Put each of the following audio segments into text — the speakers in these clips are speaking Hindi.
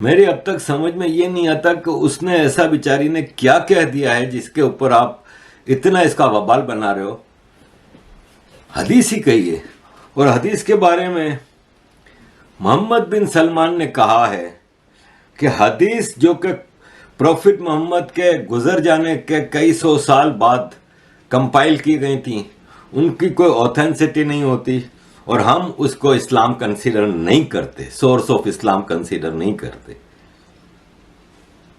मेरी अब तक समझ में ये नहीं आता कि उसने ऐसा बेचारी ने क्या कह दिया है जिसके ऊपर आप इतना इसका वबाल बना रहे हो। हदीस ही कही है, और हदीस के बारे में मोहम्मद बिन सलमान ने कहा है कि हदीस जो कि प्रॉफिट मोहम्मद के गुजर जाने के कई सौ साल बाद कंपाइल की गई थी, उनकी कोई ऑथेंटिसिटी नहीं होती और हम उसको इस्लाम कंसीडर नहीं करते, सोर्स ऑफ इस्लाम कंसीडर नहीं करते।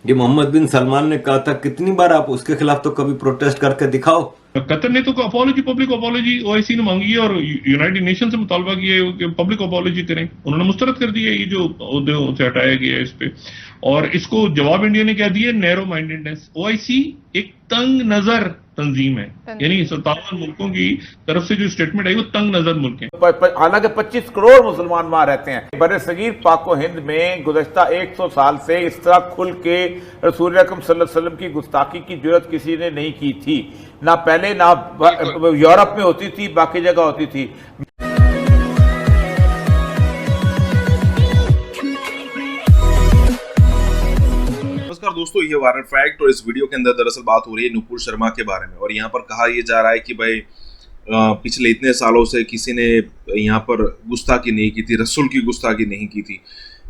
ये मोहम्मद बिन सलमान ने कहा था, कितनी बार आप उसके खिलाफ तो कभी प्रोटेस्ट करके दिखाओ। कतर ने तो अपॉलॉजी, पब्लिक अपॉलॉजी ओआईसी ने मांगी है और यूनाइटेड नेशन से मुतालबा किया है कि पब्लिक अपॉलॉजी करें। उन्होंने मुस्तरद कर दिया ये जो ओहदे से हटाया गया है इस पे, और इसको जवाब इंडिया ने क्या दिया, नैरो माइंडेडनेस। ओआईसी एक तंग नजर तंजीम है, यानी 57 मुल्कों की तरफ से जो स्टेटमेंट आई वो तंग नजर मुल्क है। हालांकि 25 करोड़ मुसलमान वहां रहते हैं। बर सगीर पाको हिंद में गुज़श्ता 100 साल से इस तरह खुल के रसूल अकरम सल्लल्लाहु अलैहि वसल्लम की गुस्ताखी की जुर्रत किसी ने नहीं की थी, ना पहले ना यूरोप में होती थी, बाकी जगह होती थी। नमस्कार दोस्तों, ये वायरल फैक्ट, और इस वीडियो के अंदर दरअसल बात हो रही है नुपुर शर्मा के बारे में। और यहाँ पर कहा यह जा रहा है कि भाई पिछले इतने सालों से किसी ने यहाँ पर गुस्ताखी नहीं की थी, रसूल की गुस्ताखी नहीं की थी,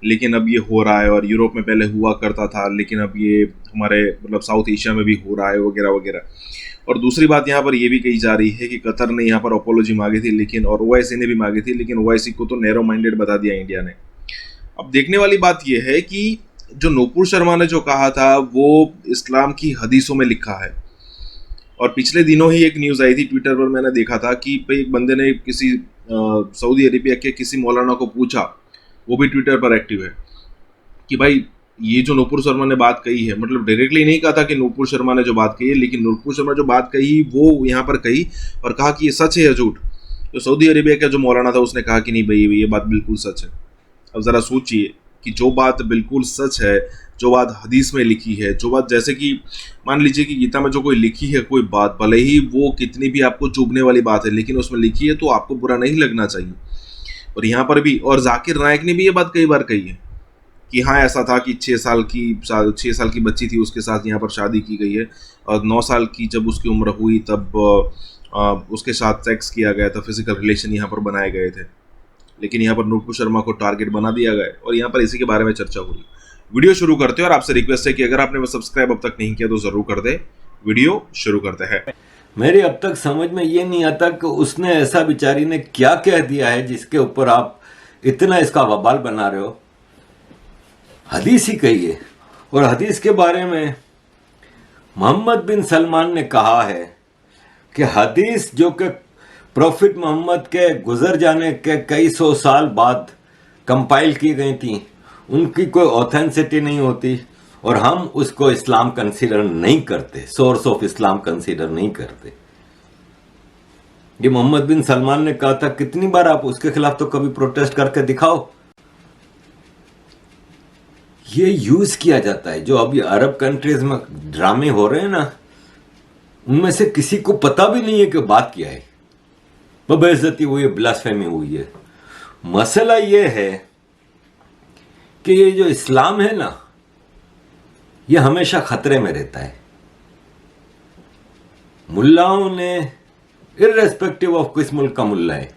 लेकिन अब ये हो रहा है। और यूरोप में पहले हुआ करता था, लेकिन अब ये हमारे मतलब साउथ एशिया में भी हो रहा है वगैरह वगैरह। और दूसरी बात यहाँ पर यह भी कही जा रही है कि कतर ने यहाँ पर अपोलॉजी मांगी थी, लेकिन और ओआईसी ने भी मांगी थी, लेकिन ओआईसी को तो नैरो माइंडेड बता दिया इंडिया ने। अब देखने वाली बात यह है कि जो नुपुर शर्मा ने जो कहा था वो इस्लाम की हदीसों में लिखा है। और पिछले दिनों ही एक न्यूज़ आई थी ट्विटर पर, मैंने देखा था कि भाई एक बंदे ने किसी सऊदी अरेबिया के किसी मौलाना को पूछा, वो भी ट्विटर पर एक्टिव है, कि भाई ये जो नुपुर शर्मा ने बात कही है, मतलब डायरेक्टली नहीं कहा था कि नुपुर शर्मा ने जो बात कही है, लेकिन नुपुर शर्मा जो बात कही वो यहाँ पर कही और कहा कि ये सच है या झूठ। तो सऊदी अरेबिया का जो मौलाना था उसने कहा कि नहीं भाई ये बात बिल्कुल सच है। अब ज़रा सोचिए कि जो बात बिल्कुल सच है, जो बात हदीस में लिखी है, जो बात जैसे कि मान लीजिए कि गीता में जो कोई लिखी है कोई बात, भले ही वो कितनी भी आपको चुभने वाली बात है, लेकिन उसमें लिखी है तो आपको बुरा नहीं लगना चाहिए। और यहाँ पर भी, और जाकिर नायक ने भी ये बात कई बार कही है कि हाँ ऐसा था कि 6 साल की बच्ची थी, उसके साथ यहाँ पर शादी की गई है, और 9 साल की जब उसकी उम्र हुई तब उसके साथ सेक्स किया गया था, फिजिकल रिलेशन यहाँ पर बनाए गए थे, लेकिन यहाँ पर नुपुर शर्मा को टारगेट बना दिया गया। और यहाँ पर इसी के बारे में चर्चा हो रही। वीडियो शुरू करते हैं, और आपसे रिक्वेस्ट है कि अगर आपने वो सब्सक्राइब अब तक नहीं किया तो जरूर कर दे। वीडियो शुरू करते हैं। मेरी अब तक समझ में ये नहीं आता कि उसने ऐसा बेचारी ने क्या कह दिया है जिसके ऊपर आप इतना इसका वबाल बना रहे हो। हदीस ही कही है, और हदीस के बारे में मोहम्मद बिन सलमान ने कहा है कि हदीस जो कि प्रॉफिट मोहम्मद के गुजर जाने के कई सौ साल बाद कंपाइल की गई थी, उनकी कोई ऑथेंटिसिटी नहीं होती और हम उसको इस्लाम कंसीडर नहीं करते, सोर्स ऑफ इस्लाम कंसीडर नहीं करते। ये मोहम्मद बिन सलमान ने कहा था, कितनी बार आप उसके खिलाफ तो कभी प्रोटेस्ट करके दिखाओ। ये यूज किया जाता है, जो अभी अरब कंट्रीज में ड्रामे हो रहे हैं ना, उनमें से किसी को पता भी नहीं है कि बात क्या है, बेइज्जती हुई है, ब्लास्फेमी हुई है। मसला यह है कि ये जो इस्लाम है ना, ये हमेशा खतरे में रहता है। मुल्लाओं ने, इर्रेस्पेक्टिव ऑफ किस मुल्क का मुल्ला है,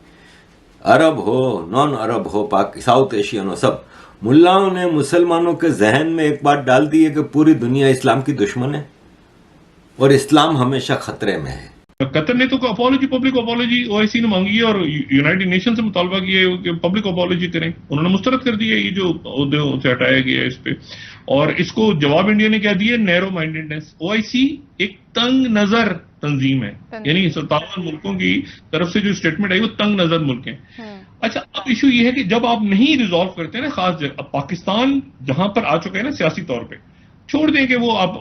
अरब हो, नॉन अरब हो, साउथ एशियन हो, सब मुल्लाओं ने मुसलमानों के जहन में एक बात डाल दी है कि पूरी दुनिया इस्लाम की दुश्मन है और इस्लाम हमेशा खतरे में है। कतर ने तो अपॉलॉजी, पब्लिक अपॉलॉजी ओआईसी ने मांगी है और यूनाइटेड नेशन से मुतालबा किया है कि पब्लिक अपॉलॉजी करें। उन्होंने मुस्तरद कर दिया ये जो ओहदे से हटाया गया है इस पे, और इसको जवाब इंडिया ने क्या दिया, नैरो माइंडेडनेस। ओआईसी एक तंग नजर तंजीम है, यानी 57 मुल्कों की तरफ से जो स्टेटमेंट आई वो तंग नजर मुल्क है। अच्छा, अब इशू ये है कि जब आप नहीं रिजॉल्व करते ना खास जगह, अब पाकिस्तान जहां पर आ चुका है ना सियासी तौर पे, छोड़ दें कि वो आप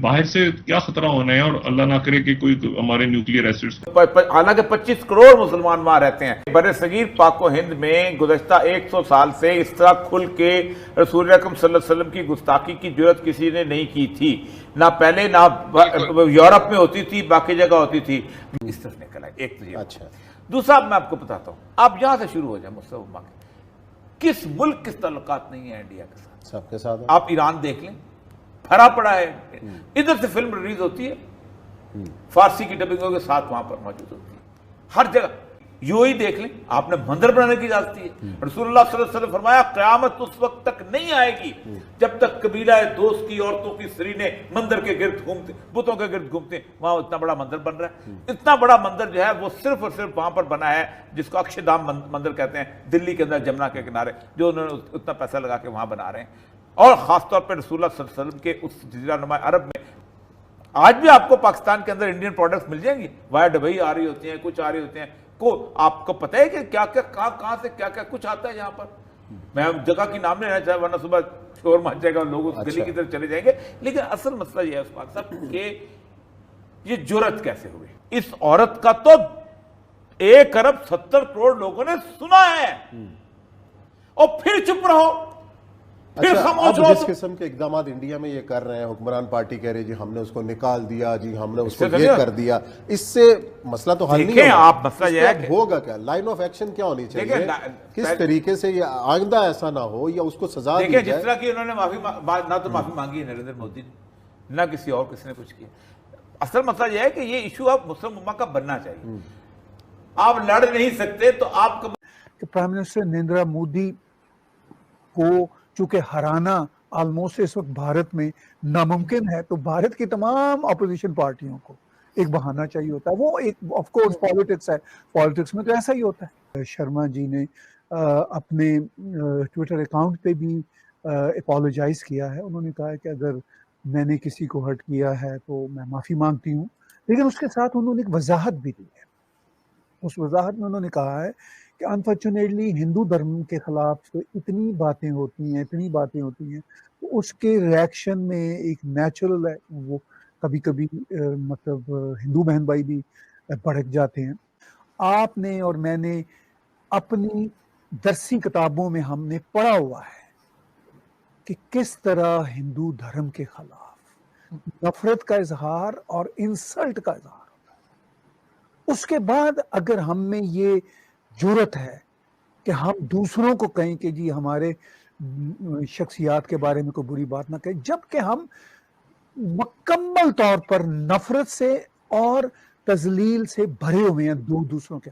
बाहर से क्या खतरा होना है, और अल्लाह ना करे कि कोई हमारे न्यूक्लियर एसिड्स। हालांकि 25 करोड़ मुसलमान वहां रहते हैं। बर सगीर पाको हिंद में गुज़श्ता 100 साल से इस तरह खुल के रसूल अकरम सल्लल्लाहु अलैहि वसल्लम की गुस्ताखी की जुर्रत किसी ने नहीं की थी, ना पहले ना यूरोप में होती थी, बाकी जगह होती थी। इस तरह निकला एक तो। अच्छा, दूसरा मैं आपको बताता हूं, आप यहां से शुरू हो जाए। मुस्तफा, किस मुल्क किस ताल्लुकात नहीं है इंडिया के साथ? सबके साथ है। आप ईरान देख लें, भरा पड़ा है। इधर से फिल्म रिलीज होती है, फारसी की डबिंगों के साथ वहां पर मौजूद होती है हर जगह। यूएई देख लें, आपने मंदिर बनाने की इजाजत दी है। रसूलुल्लाह सल्लल्लाहु अलैहि वसल्लम फरमाया क़यामत उस वक्त तक नहीं आएगी जब तक कबीला दोस्त की औरतों की स्त्री ने मंदिर के गिर्द घूमते, बुतों के गिर्द घूमते, वहां इतना बड़ा मंदिर बन रहा है। इतना बड़ा मंदिर जो है वो सिर्फ और सिर्फ वहां पर बना है जिसको अक्षरधाम मंदिर कहते हैं, दिल्ली के अंदर जमुना के किनारे, जो उन्होंने उतना पैसा लगा के वहां बना रहे हैं। और खासतौर पर रसूलुल्लाह सल्लल्लाहु अलैहि वसल्लम के उस जज़ीरा नुमा अरब में आज भी आपको पाकिस्तान के अंदर इंडियन प्रोडक्ट्स मिल जाएंगी, वाया डबई आ रही होती हैं, कुछ आ रही होती हैं। को आपको पता है कि क्या क्या कहां से क्या क्या कुछ आता है यहाँ पर। मैं जगह की नाम नहीं लेना चाहता वरना सुबह शोर मच जाएगा, लोग उस गली की तरफ चले जाएंगे। लेकिन असल मसला यह है उस्मान साहब कि ये जुर्रत कैसे हुई इस औरत का। तो 1 अरब 70 करोड़ लोगों ने सुना है और फिर चुप रहो, फिर अच्छा, खामोश अब रहो। जिस किस्म के इकदाम इंडिया में ये कर रहे हैं, हुक्मरान पार्टी कह रही है जी हमने उसको निकाल दिया, जी हमने उसको इससे ये तो कर दिया, इससे मसला तो हल नहीं देखें, होगा। आप मसला इस यह पे है अब कि- होगा क्या, लाइन ऑफ एक्शन क्या होनी चाहिए, देखिए, किस तरीके से ये आइंदा ऐसा ना हो या उसको सजा दी देखिए जिस जाए। तरह की उन्होंने ना तो माफी मांगी है नरेंद्र मोदी ने, ना किसी और किसी ने कुछ किया। असल मसला यह है कि ये इशू अब मुस्लिम उम्मा का बनना चाहिए। आप लड़ नहीं सकते तो आपको कि प्राइम मिनिस्टर नरेंद्र मोदी को चूंकि हराना ऑलमोस्ट इस वक्त भारत में नामुमकिन है, तो भारत की तमाम अपोजिशन पार्टियों को एक बहाना चाहिए होता है। वो एक ऑफ कोर्स पॉलिटिक्स है, पॉलिटिक्स में तो ऐसा ही होता है। शर्मा जी ने अपने ट्विटर अकाउंट पे भी अपोलोजाइज किया है। उन्होंने कहा है कि अगर मैंने किसी को हर्ट किया है तो मैं माफ़ी मांगती हूँ, लेकिन उसके साथ उन्होंने एक वजाहत भी दी है। उस वजाहत में उन्होंने कहा है कि अनफॉर्चुनेटली हिंदू धर्म के खिलाफ इतनी बातें होती हैं, तो उसके रिएक्शन में एक नेचुरल है, वो कभी कभी मतलब हिंदू बहन भाई भी भड़क जाते हैं। आपने और मैंने अपनी दरसी किताबों में हमने पढ़ा हुआ है कि किस तरह हिंदू धर्म के खिलाफ नफरत का इजहार और इंसल्ट का इजहार होता है। उसके बाद अगर हम में ये जुर्रत है कि हम दूसरों को कहें कि जी हमारे शख्सियात के बारे में कोई बुरी बात ना कहें, जबकि हम मुकम्मल तौर पर नफरत से और तजलील से भरे हुए हैं दूसरों के।